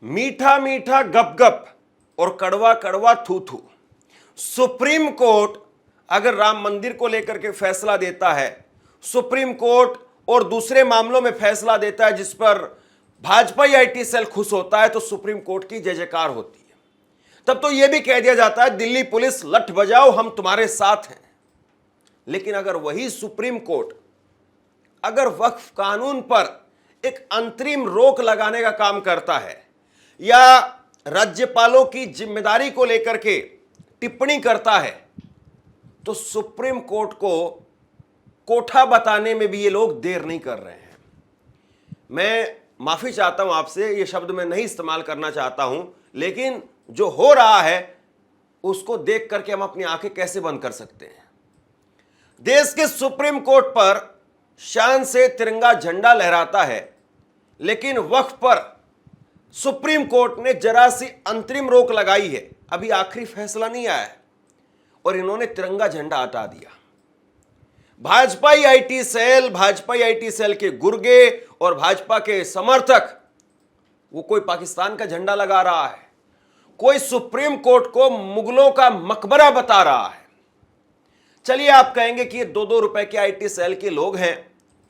मीठा मीठा गप गप और कड़वा कड़वा थू थू। सुप्रीम कोर्ट अगर राम मंदिर को लेकर के फैसला देता है, सुप्रीम कोर्ट और दूसरे मामलों में फैसला देता है जिस पर भाजपाई आईटी सेल खुश होता है, तो सुप्रीम कोर्ट की जय जयकार होती है। तब तो यह भी कह दिया जाता है दिल्ली पुलिस लठ बजाओ, हम तुम्हारे साथ हैं। लेकिन अगर वही सुप्रीम कोर्ट अगर वक्फ कानून पर एक अंतरिम रोक लगाने का काम करता है या राज्यपालों की जिम्मेदारी को लेकर के टिप्पणी करता है, तो सुप्रीम कोर्ट को कोठा बताने में भी ये लोग देर नहीं कर रहे हैं। मैं माफी चाहता हूं आपसे, ये शब्द मैं नहीं इस्तेमाल करना चाहता हूं, लेकिन जो हो रहा है उसको देख करके हम अपनी आंखें कैसे बंद कर सकते हैं। देश के सुप्रीम कोर्ट पर शान से तिरंगा झंडा लहराता है, लेकिन वक्फ पर सुप्रीम कोर्ट ने जरा सी अंतरिम रोक लगाई है। अभी आखिरी फैसला नहीं आया है और इन्होंने तिरंगा झंडा हटा दिया। भाजपाई आईटी सेल के गुर्गे और भाजपा के समर्थक, वो कोई पाकिस्तान का झंडा लगा रहा है, कोई सुप्रीम कोर्ट को मुगलों का मकबरा बता रहा है। चलिए आप कहेंगे कि ये 2-2 रुपए के आईटी सेल के लोग हैं,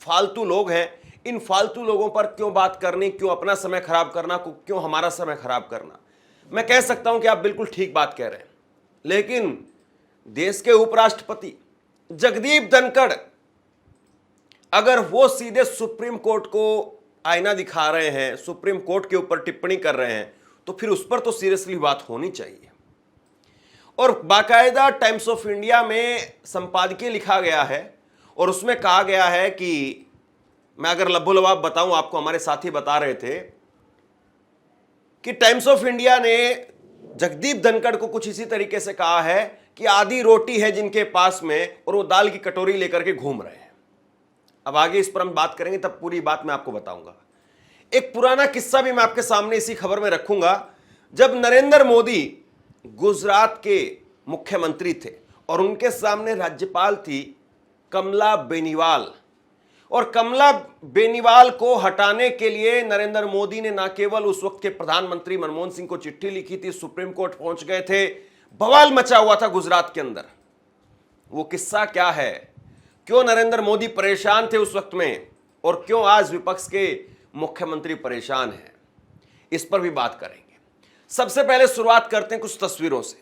फालतू लोग हैं, इन फालतू लोगों पर क्यों बात करनी, क्यों अपना समय खराब करना, क्यों हमारा समय खराब करना। मैं कह सकता हूं कि आप बिल्कुल ठीक बात कह रहे हैं, लेकिन देश के उपराष्ट्रपति जगदीप धनखड़ अगर वो सीधे सुप्रीम कोर्ट को आईना दिखा रहे हैं, सुप्रीम कोर्ट के ऊपर टिप्पणी कर रहे हैं, तो फिर उस पर तो सीरियसली बात होनी चाहिए। और बाकायदा टाइम्स ऑफ इंडिया में संपादकीय लिखा गया है और उसमें कहा गया है कि, मैं अगर लबोलबाब बताऊं आपको, हमारे साथी बता रहे थे कि टाइम्स ऑफ इंडिया ने जगदीप धनखड़ को कुछ इसी तरीके से कहा है कि आधी रोटी है जिनके पास में और वो दाल की कटोरी लेकर के घूम रहे हैं। अब आगे इस पर हम बात करेंगे, तब पूरी बात मैं आपको बताऊंगा। एक पुराना किस्सा भी मैं आपके सामने इसी खबर में रखूंगा। जब नरेंद्र मोदी गुजरात के मुख्यमंत्री थे और उनके सामने राज्यपाल थी कमला बेनीवाल, और कमला बेनीवाल को हटाने के लिए नरेंद्र मोदी ने न केवल उस वक्त के प्रधानमंत्री मनमोहन सिंह को चिट्ठी लिखी थी, सुप्रीम कोर्ट पहुंच गए थे, बवाल मचा हुआ था गुजरात के अंदर। वो किस्सा क्या है, क्यों नरेंद्र मोदी परेशान थे उस वक्त में और क्यों आज विपक्ष के मुख्यमंत्री परेशान हैं, इस पर भी बात करेंगे। सबसे पहले शुरुआत करते हैं कुछ तस्वीरों से।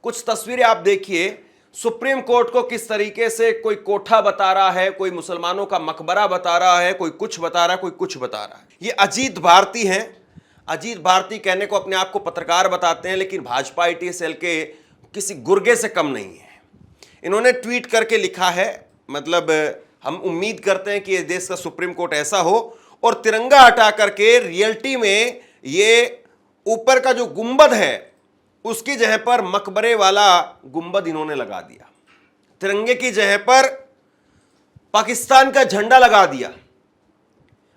कुछ तस्वीरें आप देखिए, सुप्रीम कोर्ट को किस तरीके से कोई कोठा बता रहा है, कोई मुसलमानों का मकबरा बता रहा है, कोई कुछ बता रहा है, कोई कुछ बता रहा है। ये अजीत भारती हैं। अजीत भारती कहने को अपने आप को पत्रकार बताते हैं, लेकिन भाजपा आईटी सेल के किसी गुर्गे से कम नहीं है। इन्होंने ट्वीट करके लिखा है, मतलब हम उम्मीद करते हैं कि ये देश का सुप्रीम कोर्ट ऐसा हो और तिरंगा हटा करके रियलिटी में ये ऊपर का जो गुंबद है उसकी जगह पर मकबरे वाला गुंबद इन्होंने लगा दिया, तिरंगे की जगह पर पाकिस्तान का झंडा लगा दिया।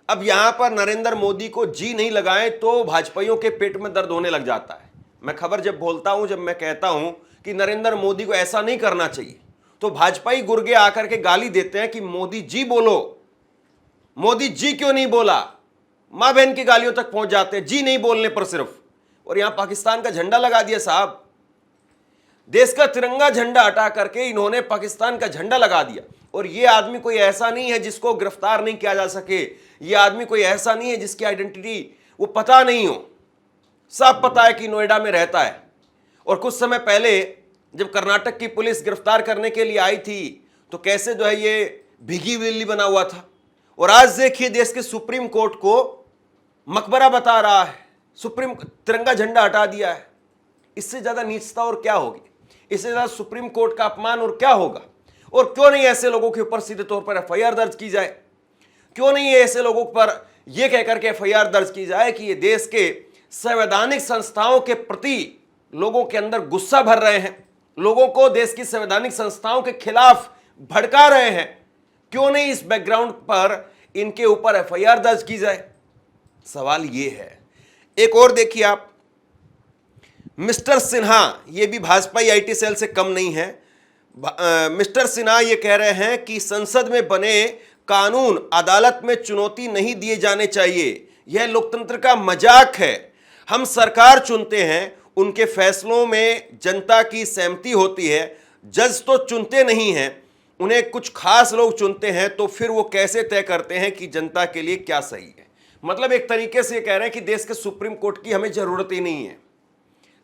अब यहां पर नरेंद्र मोदी को जी नहीं लगाएं तो भाजपाइयों के पेट में दर्द होने लग जाता है। मैं खबर जब बोलता हूं, जब मैं कहता हूं कि नरेंद्र मोदी को ऐसा नहीं करना चाहिए, तो भाजपाई गुर्गे आकर के गाली देते हैं कि मोदी जी बोलो, मोदी जी क्यों नहीं बोला, मां बहन की गालियों तक पहुंच जाते हैं जी नहीं बोलने पर सिर्फ। और यहां पाकिस्तान का झंडा लगा दिया साहब, देश का तिरंगा झंडा हटा करके इन्होंने पाकिस्तान का झंडा लगा दिया। और ये आदमी कोई ऐसा नहीं है जिसको गिरफ्तार नहीं किया जा सके, ये आदमी कोई ऐसा नहीं है जिसकी आइडेंटिटी वो पता नहीं हो। सब पता है कि नोएडा में रहता है। और कुछ समय पहले जब कर्नाटक की पुलिस गिरफ्तार करने के लिए आई थी तो कैसे जो है ये भीगी बिल्ली बना हुआ था, और आज देखिए देश के सुप्रीम कोर्ट को मकबरा बता रहा है, सुप्रीम तिरंगा झंडा हटा दिया है। इससे ज्यादा नीचता और क्या होगी, इससे ज्यादा सुप्रीम कोर्ट का अपमान और क्या होगा। और क्यों नहीं ऐसे लोगों के ऊपर सीधे तौर पर एफआईआर दर्ज की जाए, क्यों नहीं ऐसे लोगों पर यह कहकर के एफआईआर दर्ज की जाए कि ये देश के संवैधानिक संस्थाओं के प्रति लोगों के अंदर गुस्सा भर रहे हैं, लोगों को देश की संवैधानिक संस्थाओं के खिलाफ भड़का रहे हैं। क्यों नहीं इस बैकग्राउंड पर इनके ऊपर एफआईआर दर्ज की जाए, सवाल यह है। एक और देखिए आप, मिस्टर सिन्हा, ये भी भाजपा आईटी सेल से कम नहीं है। मिस्टर सिन्हा ये कह रहे हैं कि संसद में बने कानून अदालत में चुनौती नहीं दिए जाने चाहिए, यह लोकतंत्र का मजाक है। हम सरकार चुनते हैं, उनके फैसलों में जनता की सहमति होती है, जज तो चुनते नहीं हैं, उन्हें कुछ खास लोग चुनते हैं, तो फिर वो कैसे तय करते हैं कि जनता के लिए क्या सही है। मतलब एक तरीके से ये कह रहे हैं कि देश के सुप्रीम कोर्ट की हमें जरूरत ही नहीं है।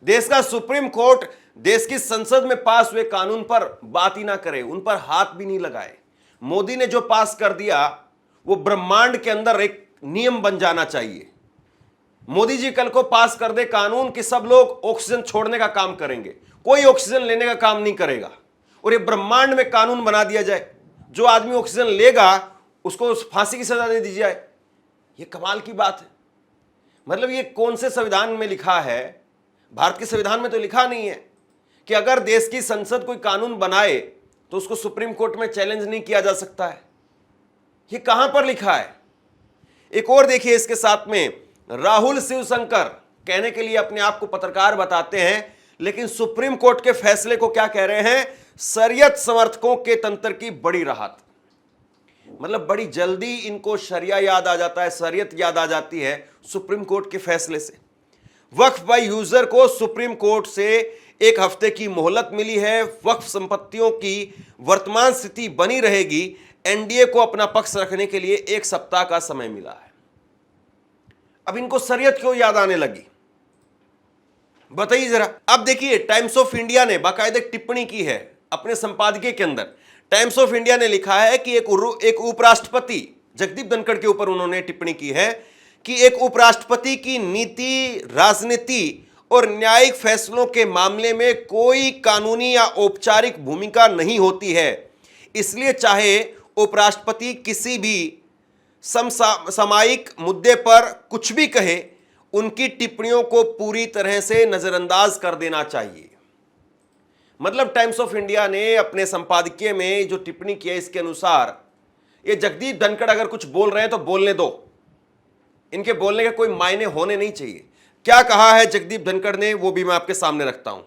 देश का सुप्रीम कोर्ट देश की संसद में पास हुए कानून पर बात ही ना करे, उन पर हाथ भी नहीं लगाए। मोदी ने जो पास कर दिया वो ब्रह्मांड के अंदर एक नियम बन जाना चाहिए। मोदी जी कल को पास कर दे कानून कि सब लोग ऑक्सीजन छोड़ने का काम करेंगे, कोई ऑक्सीजन लेने का काम नहीं करेगा, और ये ब्रह्मांड में कानून बना दिया जाए, जो आदमी ऑक्सीजन लेगा उसको फांसी की सजा दे दी जाए। ये कमाल की बात है। मतलब ये कौन से संविधान में लिखा है? भारत के संविधान में तो लिखा नहीं है कि अगर देश की संसद कोई कानून बनाए तो उसको सुप्रीम कोर्ट में चैलेंज नहीं किया जा सकता है। ये कहां पर लिखा है? एक और देखिए, इसके साथ में राहुल शिवशंकर कहने के लिए अपने आप को पत्रकार बताते हैं, लेकिन सुप्रीम कोर्ट के फैसले को क्या कह रहे हैं? शरीयत समर्थकों के तंत्र की बड़ी राहत। मतलब बड़ी जल्दी इनको शरिया याद आ जाता है, शरीयत याद आ जाती है सुप्रीम कोर्ट के फैसले से। वक्फ बाय यूजर को सुप्रीम कोर्ट से 1 हफ्ते की मोहलत मिली है। वक्फ संपत्तियों की वर्तमान स्थिति बनी रहेगी। एनडीए को अपना पक्ष रखने के लिए 1 सप्ताह का समय मिला है। अब इनको शरीयत क्यों याद आने लगी, बताइए जरा। अब देखिए, टाइम्स ऑफ इंडिया ने बाकायदा टिप्पणी की है अपने संपादकीय के अंदर। टाइम्स ऑफ इंडिया ने लिखा है कि एक उपराष्ट्रपति जगदीप धनखड़ के ऊपर उन्होंने टिप्पणी की है कि एक उपराष्ट्रपति की नीति, राजनीति और न्यायिक फैसलों के मामले में कोई कानूनी या औपचारिक भूमिका नहीं होती है। इसलिए चाहे उपराष्ट्रपति किसी भी समसामयिक मुद्दे पर कुछ भी कहे, उनकी टिप्पणियों को पूरी तरह से नजरअंदाज कर देना चाहिए। मतलब टाइम्स ऑफ इंडिया ने अपने संपादकीय में जो टिप्पणी की है, इसके अनुसार ये जगदीप धनखड़ अगर कुछ बोल रहे हैं तो बोलने दो, इनके बोलने के कोई मायने होने नहीं चाहिए। क्या कहा है जगदीप धनखड़ ने, वो भी मैं आपके सामने रखता हूं।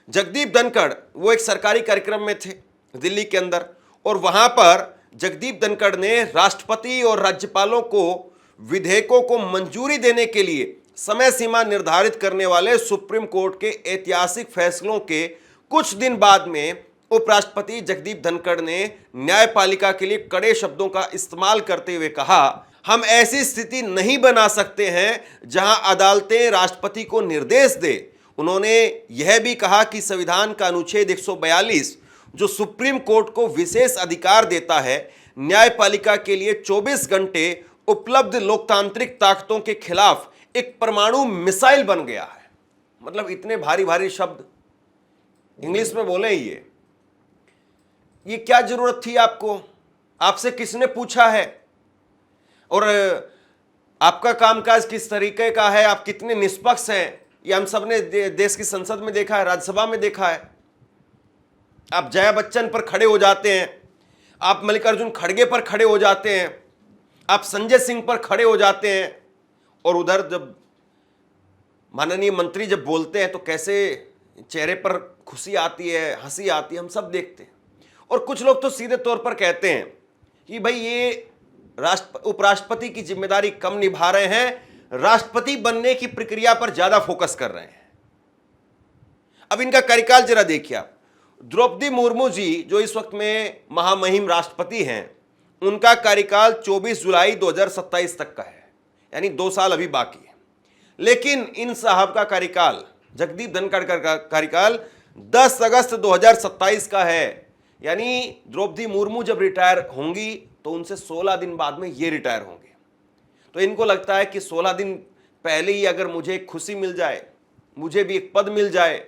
जगदीप धनखड़ वो एक सरकारी कार्यक्रम में थे दिल्ली के अंदर, और वहां पर जगदीप धनखड़ ने राष्ट्रपति और राज्यपालों को विधेयकों को मंजूरी देने के लिए समय सीमा निर्धारित करने वाले सुप्रीम कोर्ट के ऐतिहासिक फैसलों के कुछ दिन बाद में उपराष्ट्रपति जगदीप धनखड़ ने न्यायपालिका के लिए कड़े शब्दों का इस्तेमाल करते हुए कहा, हम ऐसी स्थिति नहीं बना सकते हैं जहां अदालतें राष्ट्रपति को निर्देश दे। उन्होंने यह भी कहा कि संविधान का अनुच्छेद 142 जो सुप्रीम कोर्ट को विशेष अधिकार देता है, न्यायपालिका के लिए 24 घंटे उपलब्ध लोकतांत्रिक ताकतों के खिलाफ एक परमाणु मिसाइल बन गया है। मतलब इतने भारी भारी शब्द इंग्लिश में बोले। ये क्या जरूरत थी आपको? आपसे किसने पूछा है? और आपका कामकाज किस तरीके का है, आप कितने निष्पक्ष हैं, ये हम सब ने देश की संसद में देखा है, राज्यसभा में देखा है। आप जया बच्चन पर खड़े हो जाते हैं, आप मल्लिकार्जुन खड़गे पर खड़े हो जाते हैं, आप संजय सिंह पर खड़े हो जाते हैं, और उधर जब माननीय मंत्री जब बोलते हैं तो कैसे चेहरे पर खुशी आती है, हंसी आती है, हम सब देखते हैं। और कुछ लोग तो सीधे तौर पर कहते हैं कि भाई ये उपराष्ट्रपति की जिम्मेदारी कम निभा रहे हैं, राष्ट्रपति बनने की प्रक्रिया पर ज्यादा फोकस कर रहे हैं। अब इनका कार्यकाल जरा देखिए आप। द्रौपदी मुर्मू जी जो इस वक्त में महामहिम राष्ट्रपति हैं, उनका कार्यकाल 24 जुलाई 2027 तक का है, यानी 2 साल अभी बाकी है। लेकिन इन साहब का कार्यकाल, जगदीप धनखड़ का कार्यकाल 10 अगस्त 2027 का है। यानी द्रौपदी मुर्मू जब रिटायर होंगी तो उनसे 16 दिन बाद में ये रिटायर होंगे। तो इनको लगता है कि 16 दिन पहले ही अगर मुझे एक खुशी मिल जाए, मुझे भी एक पद मिल जाए,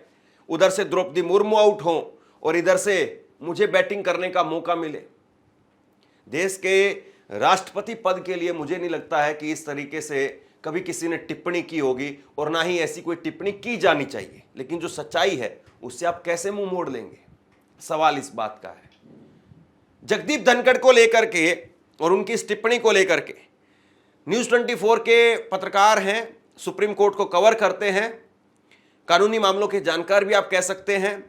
उधर से द्रौपदी मुर्मू आउट हो और इधर से मुझे बैटिंग करने का मौका मिले। देश के राष्ट्रपति पद के लिए मुझे नहीं लगता है कि इस तरीके से कभी किसी ने टिप्पणी की होगी, और ना ही ऐसी कोई टिप्पणी की जानी चाहिए। लेकिन जो सच्चाई है उससे आप कैसे मुंह मोड़ लेंगे, सवाल इस बात का है। जगदीप धनखड़ को लेकर के और उनकी इस टिप्पणी को लेकर के न्यूज़ 24 के पत्रकार हैं, सुप्रीम कोर्ट को कवर करते हैं, कानूनी मामलों के जानकार भी आप कह सकते हैं,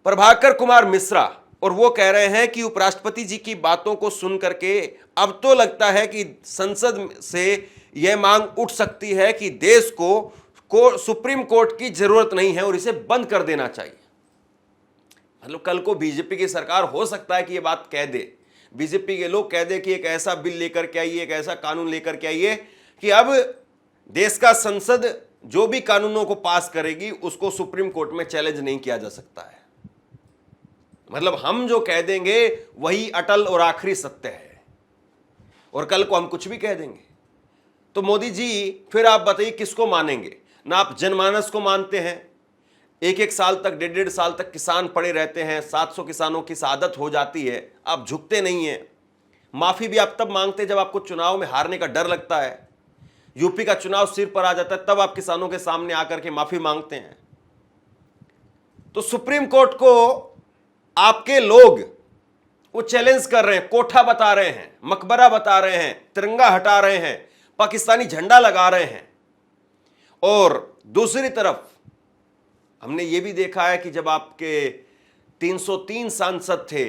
प्रभाकर कुमार मिश्रा, और वो कह रहे हैं कि उपराष्ट्रपति जी की बातों को सुन करके अब तो लगता है कि संसद से यह मांग उठ सकती है कि देश को सुप्रीम कोर्ट की जरूरत नहीं है और इसे बंद कर देना चाहिए। मतलब कल को बीजेपी की सरकार हो सकता है कि यह बात कह दे, बीजेपी के लोग कह दे कि एक ऐसा बिल लेकर के आइए, एक ऐसा कानून लेकर के आइए कि अब देश का संसद जो भी कानूनों को पास करेगी उसको सुप्रीम कोर्ट में चैलेंज नहीं किया जा सकता है। मतलब हम जो कह देंगे वही अटल और आखिरी सत्य है, और कल को हम कुछ भी कह देंगे। तो मोदी जी फिर आप बताइए किसको मानेंगे? ना आप जनमानस को मानते हैं, एक एक साल तक, डेढ़ डेढ़ साल तक किसान पड़े रहते हैं, 700 किसानों की शहादत हो जाती है, आप झुकते नहीं हैं। माफी भी आप तब मांगते हैं जब आपको चुनाव में हारने का डर लगता है, यूपी का चुनाव सिर पर आ जाता है, तब आप किसानों के सामने आकर के माफी मांगते हैं। तो सुप्रीम कोर्ट को आपके लोग वो चैलेंज कर रहे हैं, कोठा बता रहे हैं, मकबरा बता रहे हैं, तिरंगा हटा रहे हैं, पाकिस्तानी झंडा लगा रहे हैं। और दूसरी तरफ हमने ये भी देखा है कि जब आपके 303 सांसद थे,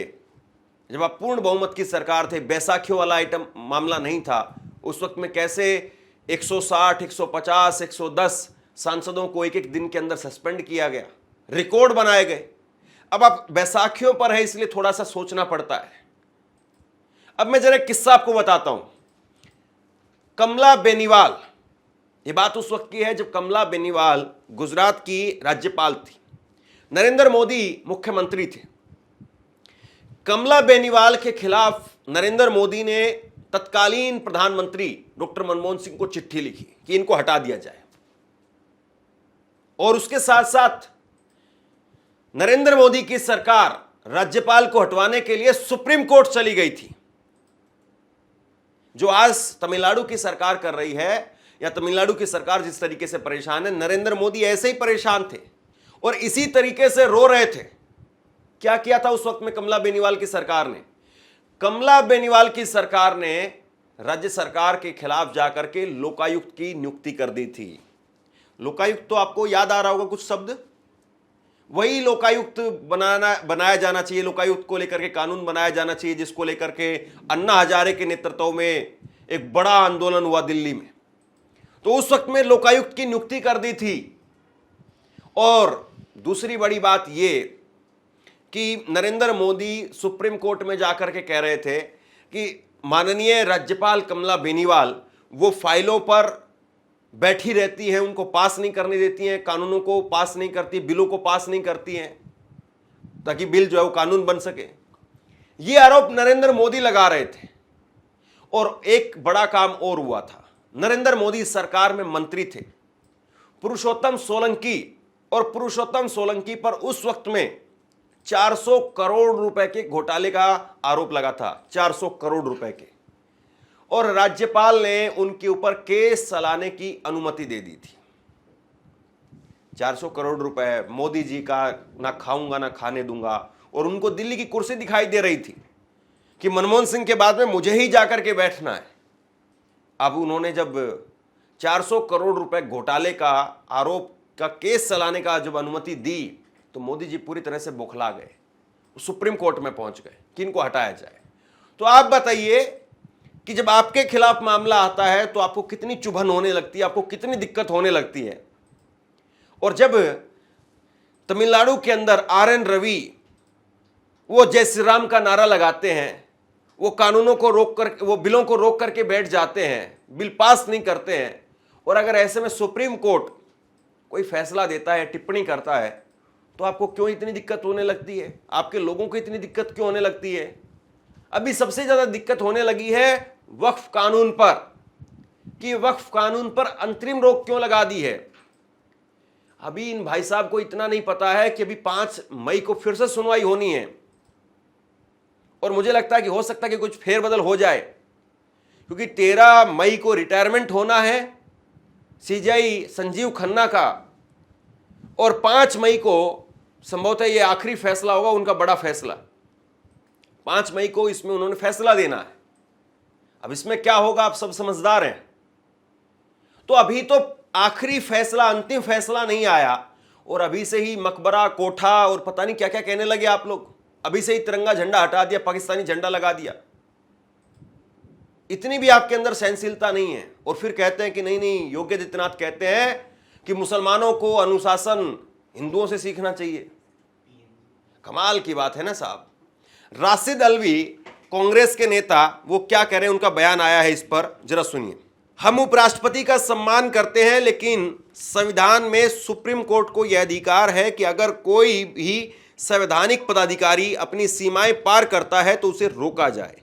जब आप पूर्ण बहुमत की सरकार थे, बैसाखियों वाला आइटम मामला नहीं था, उस वक्त में कैसे 160, 150, 110 सांसदों को एक एक दिन के अंदर सस्पेंड किया गया, रिकॉर्ड बनाए गए। अब आप बैसाखियों पर है इसलिए थोड़ा सा सोचना पड़ता है। अब मैं जरा एक किस्सा आपको बताता हूं। कमला बेनीवाल, ये बात उस वक्त की है जब कमला बेनीवाल गुजरात की राज्यपाल थी, नरेंद्र मोदी मुख्यमंत्री थे। कमला बेनीवाल के खिलाफ नरेंद्र मोदी ने तत्कालीन प्रधानमंत्री डॉक्टर मनमोहन सिंह को चिट्ठी लिखी कि इनको हटा दिया जाए, और उसके साथ साथ नरेंद्र मोदी की सरकार राज्यपाल को हटवाने के लिए सुप्रीम कोर्ट चली गई थी। जो आज तमिलनाडु की सरकार कर रही है, या तमिलनाडु की सरकार जिस तरीके से परेशान है, नरेंद्र मोदी ऐसे ही परेशान थे और इसी तरीके से रो रहे थे। क्या किया था उस वक्त में कमला बेनीवाल की सरकार ने? कमला बेनीवाल की सरकार ने राज्य सरकार के खिलाफ जाकर के लोकायुक्त की नियुक्ति कर दी थी। लोकायुक्त तो आपको याद आ रहा होगा कुछ शब्द, वही लोकायुक्त बनाया जाना चाहिए, लोकायुक्त को लेकर के कानून बनाया जाना चाहिए, जिसको लेकर के अन्ना हजारे के नेतृत्व में एक बड़ा आंदोलन हुआ दिल्ली में। तो उस वक्त में लोकायुक्त की नियुक्ति कर दी थी। और दूसरी बड़ी बात यह कि नरेंद्र मोदी सुप्रीम कोर्ट में जाकर के कह रहे थे कि माननीय राज्यपाल कमला बेनीवाल वो फाइलों पर बैठी रहती हैं, उनको पास नहीं करने देती हैं, कानूनों को पास नहीं करती, बिलों को पास नहीं करती हैं, ताकि बिल जो है वो कानून बन सके। ये आरोप नरेंद्र मोदी लगा रहे थे। और एक बड़ा काम और हुआ था, नरेंद्र मोदी सरकार में मंत्री थे पुरुषोत्तम सोलंकी, और पुरुषोत्तम सोलंकी पर उस वक्त में 400 करोड़ रुपए के घोटाले का आरोप लगा था, 400 करोड़ रुपए के, और राज्यपाल ने उनके ऊपर केस चलाने की अनुमति दे दी थी। 400 करोड़ रुपए मोदी जी का ना खाऊंगा ना खाने दूंगा, और उनको दिल्ली की कुर्सी दिखाई दे रही थी कि मनमोहन सिंह के बाद में मुझे ही जाकर के बैठना है। अब उन्होंने जब 400 करोड़ रुपए घोटाले का आरोप का केस चलाने का जब अनुमति दी, तो मोदी जी पूरी तरह से बौखला गए, सुप्रीम कोर्ट में पहुंच गए कि इनको हटाया जाए। तो आप बताइए कि जब आपके खिलाफ मामला आता है तो आपको कितनी चुभन होने लगती है, आपको कितनी दिक्कत होने लगती है। और जब तमिलनाडु के अंदर RN रवि वो जय श्री राम का नारा लगाते हैं, वो कानूनों को रोक कर, वो बिलों को रोक करके बैठ जाते हैं, बिल पास नहीं करते हैं, और अगर ऐसे में सुप्रीम कोर्ट कोई फैसला देता है, टिप्पणी करता है, तो आपको क्यों इतनी दिक्कत होने लगती है? आपके लोगों को इतनी दिक्कत क्यों होने लगती है? अभी सबसे ज्यादा दिक्कत होने लगी है वक्फ कानून पर, कि वक्फ कानून पर अंतरिम रोक क्यों लगा दी है। अभी इन भाई साहब को इतना नहीं पता है कि अभी 5 मई को फिर से सुनवाई होनी है, और मुझे लगता है कि हो सकता है कि कुछ फेरबदल हो जाए, क्योंकि 13 मई को रिटायरमेंट होना है CJI संजीव खन्ना का, और 5 मई को संभवतः ये आखिरी फैसला होगा, उनका बड़ा फैसला। 5 मई को इसमें उन्होंने फैसला देना है। अब इसमें क्या होगा, आप सब समझदार हैं। तो अभी तो आखिरी फैसला, अंतिम फैसला नहीं आया, और अभी से ही मकबरा, कोठा और पता नहीं क्या क्या कहने लगे आप लोग। अभी से ही तिरंगा झंडा हटा दिया, पाकिस्तानी झंडा लगा दिया। इतनी भी आपके अंदर सहनशीलता नहीं है, और फिर कहते हैं कि नहीं नहीं, योगी आदित्यनाथ कहते हैं कि मुसलमानों को अनुशासन हिंदुओं से सीखना चाहिए। कमाल की बात है ना साहब। राशिद अलवी कांग्रेस के नेता, वो क्या कह रहे हैं, उनका बयान आया है, इस पर जरा सुनिए। हम उपराष्ट्रपति का सम्मान करते हैं, लेकिन संविधान में सुप्रीम कोर्ट को यह अधिकार है कि अगर कोई भी संवैधानिक पदाधिकारी अपनी सीमाएं पार करता है तो उसे रोका जाए।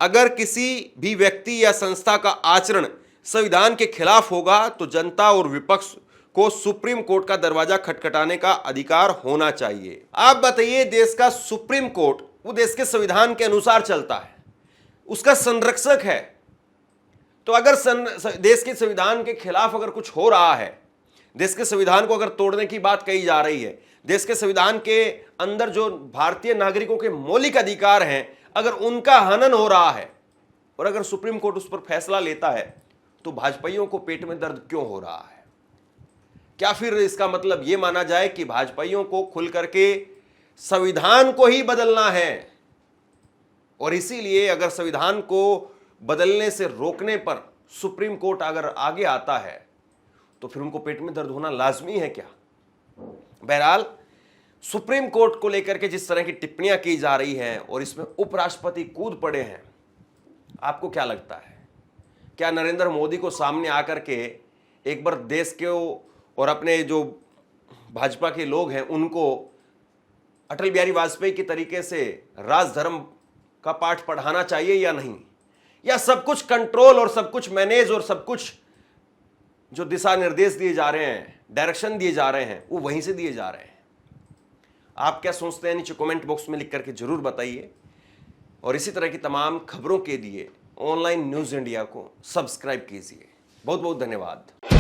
अगर किसी भी व्यक्ति या संस्था का आचरण संविधान के खिलाफ होगा तो जनता और विपक्ष को सुप्रीम कोर्ट का दरवाजा खटखटाने का अधिकार होना चाहिए। आप बताइए, देश का सुप्रीम कोर्ट वो देश के संविधान के अनुसार चलता है, उसका संरक्षक है। तो अगर देश के संविधान के खिलाफ अगर कुछ हो रहा है, देश के संविधान को अगर तोड़ने की बात कही जा रही है, देश के संविधान के अंदर जो भारतीय नागरिकों के मौलिक अधिकार हैं, अगर उनका हनन हो रहा है, और अगर सुप्रीम कोर्ट उस पर फैसला लेता है, तो भाजपाइयों को पेट में दर्द क्यों हो रहा है? क्या फिर इसका मतलब यह माना जाए कि भाजपाइयों को खुल करके संविधान को ही बदलना है, और इसीलिए अगर संविधान को बदलने से रोकने पर सुप्रीम कोर्ट अगर आगे आता है तो फिर उनको पेट में दर्द होना लाजमी है क्या? बहरहाल, सुप्रीम कोर्ट को लेकर के जिस तरह की टिप्पणियां की जा रही हैं और इसमें उपराष्ट्रपति कूद पड़े हैं, आपको क्या लगता है? क्या नरेंद्र मोदी को सामने आकर के एक बार देश के और अपने जो भाजपा के लोग हैं उनको अटल बिहारी वाजपेयी के तरीके से राजधर्म का पाठ पढ़ाना चाहिए या नहीं? या सब कुछ कंट्रोल और सब कुछ मैनेज और सब कुछ जो दिशा निर्देश दिए जा रहे हैं, डायरेक्शन दिए जा रहे हैं, वो वहीं से दिए जा रहे हैं? आप क्या सोचते हैं? नीचे कमेंट बॉक्स में लिख करके जरूर बताइए, और इसी तरह की तमाम खबरों के लिए ऑनलाइन न्यूज़ इंडिया को सब्सक्राइब कीजिए। बहुत बहुत धन्यवाद।